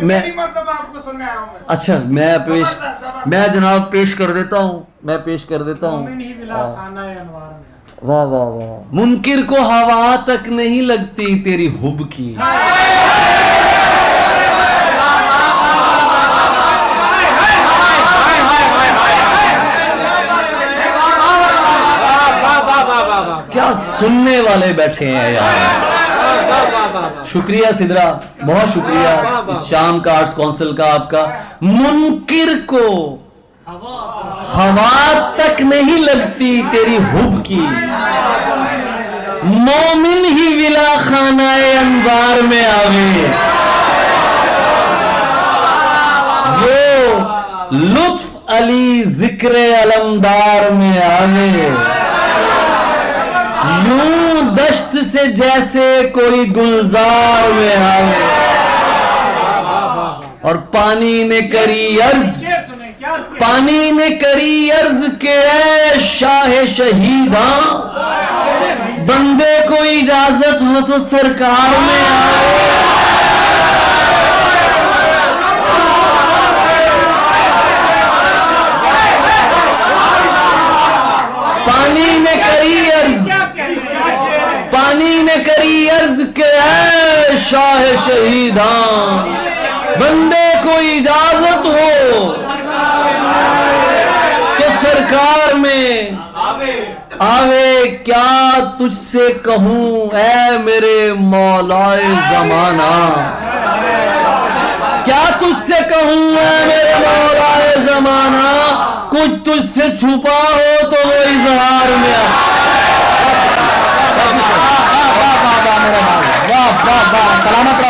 मैं आपको सुनने आया हूं। अच्छा मैं जनाब पेश कर देता हूँ, मैं पेश कर देता हूँ। वाह वाह वाह। मुनकिर को हवा तक नहीं लगती तेरी हुब की, क्या सुनने वाले बैठे हैं यार। शुक्रिया सिद्रा, बहुत शुक्रिया इस शाम का आर्ट्स काउंसिल का आपका। मुनकिर को हवा तक नहीं लगती तेरी हुब की, मोमिन ही विला खानाए अंबार में आवे, वो लुत्फ अली जिक्र अलमदार में आवे, यूं दश्त से जैसे कोई गुलजार में आवे। और पानी ने करी अर्ज, पानी ने करी अर्ज के ऐ शाह शहीदा, बंदे को इजाजत हो तो सरकार में आए। पानी ने करी अर्ज, पानी ने करी अर्ज के ऐ शाह शहीदा, बंदे को इजाजत हो तो सरकार में आवे। क्या तुझसे कहूं ऐ मेरे मौलाए जमाना, क्या तुझसे कहूं ऐ मेरे मौलाए जमाना, कुछ तुझसे छुपा हो तो वो इजहार में वाह वाह वाह, सलामत